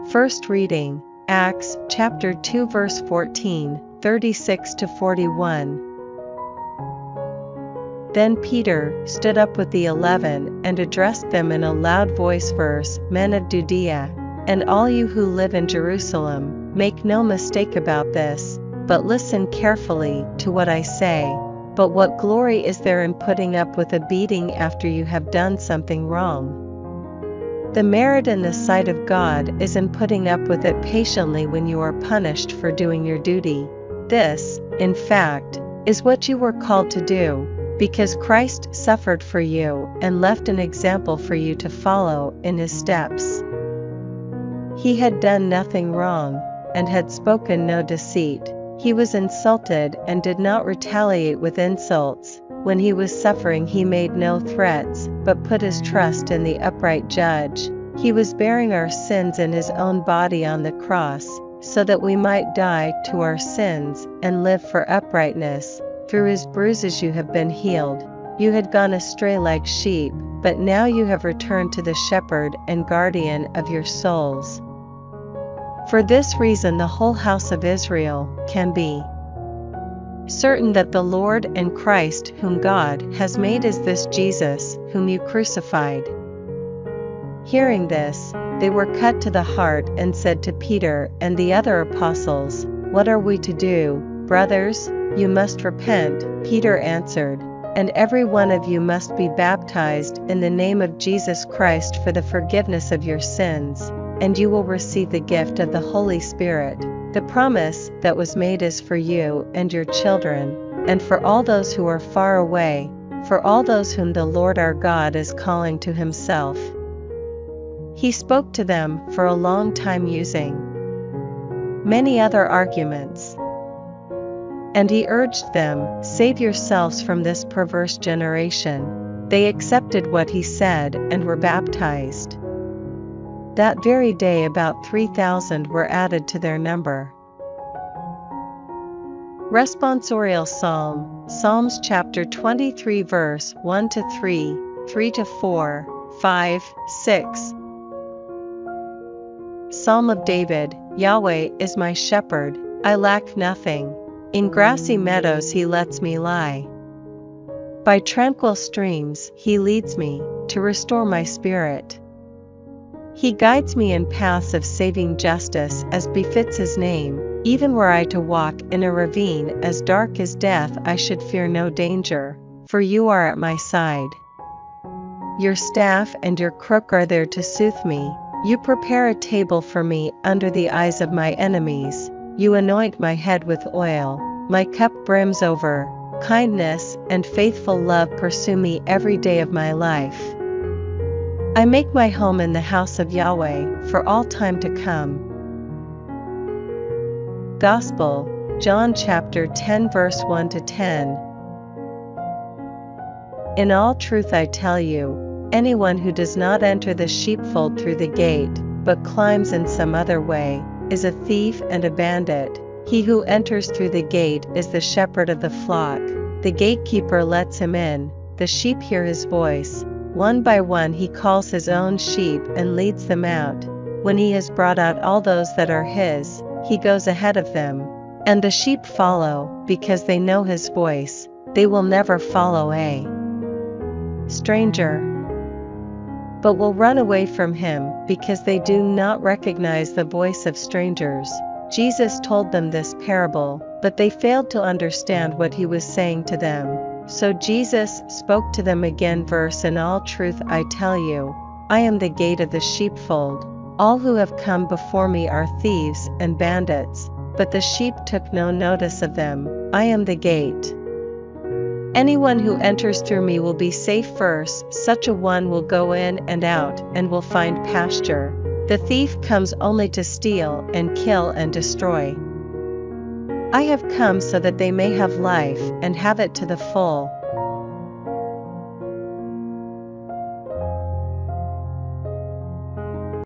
First reading, Acts chapter 2 verse 14, 36 to 41. Then Peter stood up with the 11 and addressed them in a loud voice, verse, Men of Judea, and all you who live in Jerusalem, make no mistake about this, but listen carefully to what I say. But what glory is there in putting up with a beating after you have done something wrong? The merit in the sight of God is in putting up with it patiently when you are punished for doing your duty. This, in fact, is what you were called to do, because Christ suffered for you and left an example for you to follow in his steps. He had done nothing wrong, and had spoken no deceit. He was insulted and did not retaliate with insults. When he was suffering, he made no threats, but put his trust in the upright judge. He was bearing our sins in his own body on the cross, so that we might die to our sins and live for uprightness. Through his bruises you have been healed. You had gone astray like sheep, but now you have returned to the shepherd and guardian of your souls. For this reason the whole house of Israel can be certain that the Lord and Christ whom God has made is this Jesus whom you crucified. Hearing this, they were cut to the heart and said to Peter and the other apostles, What are we to do, brothers? You must repent. Peter answered, And every one of you must be baptized in the name of Jesus Christ for the forgiveness of your sins, and you will receive the gift of the Holy Spirit. The promise that was made is for you and your children, and for all those who are far away, for all those whom the Lord our God is calling to himself. He spoke to them for a long time using many other arguments. And he urged them, Save yourselves from this perverse generation. They accepted what he said and were baptized. That very day about 3,000 were added to their number. Responsorial Psalm, Psalms chapter 23 verse 1 to 3, 3 to 4, 5, 6. Psalm of David. Yahweh is my shepherd, I lack nothing. In grassy meadows he lets me lie. By tranquil streams he leads me, to restore my spirit. He guides me in paths of saving justice as befits his name. Even were I to walk in a ravine as dark as death, I should fear no danger, for you are at my side. Your staff and your crook are there to soothe me. You prepare a table for me under the eyes of my enemies. You anoint my head with oil, my cup brims over. Kindness and faithful love pursue me every day of my life. I make my home in the house of Yahweh for all time to come. Gospel, John chapter 10 verse 1 to 10. In all truth I tell you, anyone who does not enter the sheepfold through the gate, but climbs in some other way, is a thief and a bandit. He who enters through the gate is the shepherd of the flock. The gatekeeper lets him in. The sheep hear his voice. One by one he calls his own sheep and leads them out. When he has brought out all those that are his, he goes ahead of them. And the sheep follow, because they know his voice. They will never follow a stranger, but will run away from him, because they do not recognize the voice of strangers. Jesus told them this parable, but they failed to understand what he was saying to them. So Jesus spoke to them again, verse, In all truth I tell you, I am the gate of the sheepfold. All who have come before me are thieves and bandits, but the sheep took no notice of them. I am the gate. Anyone who enters through me will be safe. Verse, Such a one will go in and out and will find pasture. The thief comes only to steal and kill and destroy. I have come so that they may have life and have it to the full.